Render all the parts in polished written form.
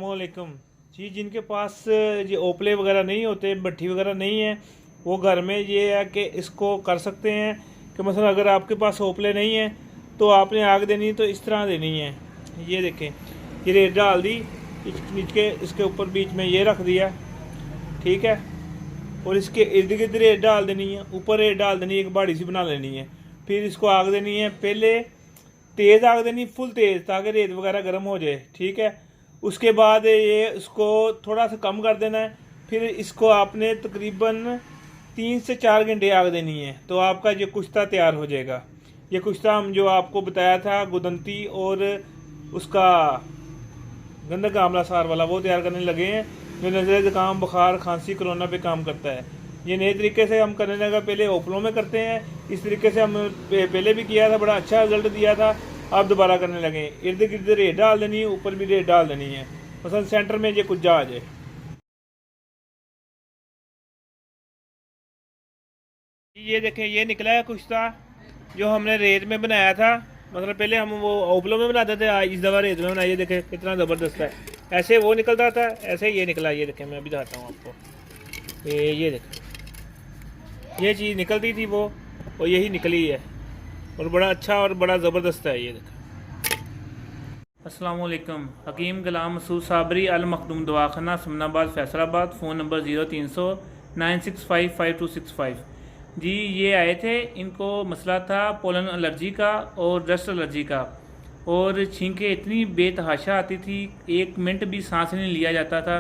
अस्सलामुअलैकुम जी। जिनके पास ये ओपले वगैरह नहीं होते, भट्ठी वगैरह नहीं है, वो घर में ये है कि इसको कर सकते हैं कि मसलन अगर आपके पास ओपले नहीं है तो आपने आग देनी तो इस तरह देनी है। ये देखें, ये रेत डाल दी, नीचे इसके ऊपर बीच में ये रख दिया, ठीक है। और इसके इर्द गिर्द रेत डाल देनी है, ऊपर रेत डाल देनी है, एक बाड़ी सी बना लेनी है। फिर इसको आग देनी है, पहले तेज़ आग देनी, फुल तेज़, ताकि रेत वगैरह गर्म हो जाए, ठीक है। उसके बाद ये इसको थोड़ा सा कम कर देना है। फिर इसको आपने तकरीबन 3 से 4 घंटे आग देनी है, तो आपका ये कुश्ता तैयार हो जाएगा। ये कुश्ता हम जो आपको बताया था गुदंती और उसका गंधक आंवला सार वाला, वो तैयार करने लगे हैं, जो नज़ले ज़ुकाम बुखार खांसी कोरोना पे काम करता है। ये नए तरीके से हम करने लगा, पहले ओपलों में करते हैं, इस तरीके से हम पहले भी किया था, बड़ा अच्छा रिजल्ट दिया था। अब दोबारा करने लगे, इर्द गिर्द रेत डाल देनी है, ऊपर भी रेत डाल देनी है, मसलन सेंटर में ये कुछ आ जाए। ये देखें, ये निकला है कुश्ता जो हमने रेत में बनाया था। मतलब पहले हम वो ओपलों में बनाते थे, आज इस दफ़ा रेत में बनाइए। देखें कितना ज़बरदस्त है, ऐसे वो निकलता था, ऐसे ये निकला। ये देखें, मैं अभी दिखाता हूँ आपको। ये देखें, ये चीज़ निकलती थी वो, और यही निकली है, और बड़ा अच्छा और बड़ा ज़बरदस्त है। ये देखें। अस्सलामुअलैकुम। हकीम गुलाम मसूद साबरी अल मखदूम दवाखाना सुमनाबाद फैसलाबाद। Phone number 0300 965 5265। जी, ये आए थे, इनको मसला था पोलन एलर्जी का और डस्ट एलर्जी का, और छींकें इतनी बेतहाशा आती थी, 1 मिनट भी सांस नहीं लिया जाता था।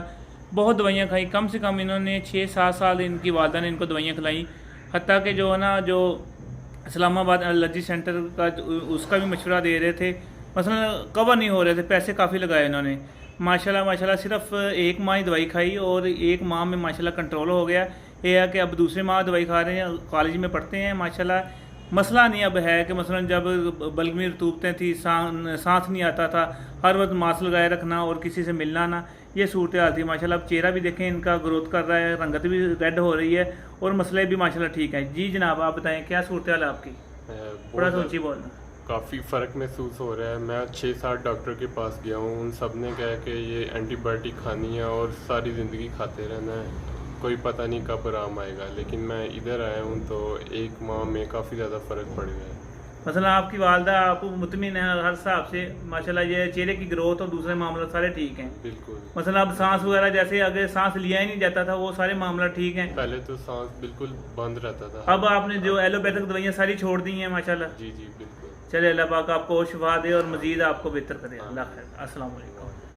बहुत दवाइयाँ खाई, कम से कम इन्होंने 6-7 साल इनकी वालदा ने इनको दवाइयाँ खिलाई। हत्ता कि जो है ना, जो इस्लामाबाद एलर्जी सेंटर का उसका भी मशवरा दे रहे थे, मसलन कवर नहीं हो रहे थे, पैसे काफ़ी लगाए इन्होंने। माशाल्लाह सिर्फ 1 माह ही दवाई खाई और 1 माह में माशाल्लाह कंट्रोल हो गया। ये है कि अब दूसरे माह दवाई खा रहे हैं, कॉलेज में पढ़ते हैं माशाल्लाह। मसला नहीं अब है कि मसलन जब बल्क में रतूबतें थी, सांस नहीं आता था, हर वक्त मास्क लगाए रखना और किसी से मिलना ना, ये सूरत हाल थी। माशाल्लाह अब चेहरा भी देखें, इनका ग्रोथ कर रहा है, रंगत भी रेड हो रही है, और मसले भी माशाल्लाह ठीक है। जी जनाब, आप बताएं क्या सूरत हाल है आपकी? थोड़ा सा ऊँची बोलना। काफ़ी फ़र्क महसूस हो रहा है। मैं 6-7 डॉक्टर के पास गया हूँ, उन सब ने कहा कि ये एंटीबायोटिक खानी है और सारी ज़िंदगी खाते रहना है, कोई पता नहीं कब आराम आएगा। लेकिन मैं इधर आया हूँ तो 1 माह में काफ़ी ज़्यादा फ़र्क पड़ गया है। मसला आपकी वालदा आप मुतमिन है हर हिसाब से माशाल्लाह, ये चेहरे की ग्रोथ और दूसरे मामला सारे ठीक हैं। बिल्कुल। मसला अब सांस वगैरह, जैसे अगर सांस लिया ही नहीं जाता था, वो सारे मामला ठीक हैं। पहले तो सांस बिल्कुल बंद रहता था। अब आपने जो एलोपैथिक दवाइयाँ सारी छोड़ दी हैं माशाल्लाह। जी जी बिल्कुल। चले, अल्लाह पाक आपको शिफा दे और मज़ीद आपको बेहतर करे। अल्लाह खैर। अस्सलाम वालेकुम।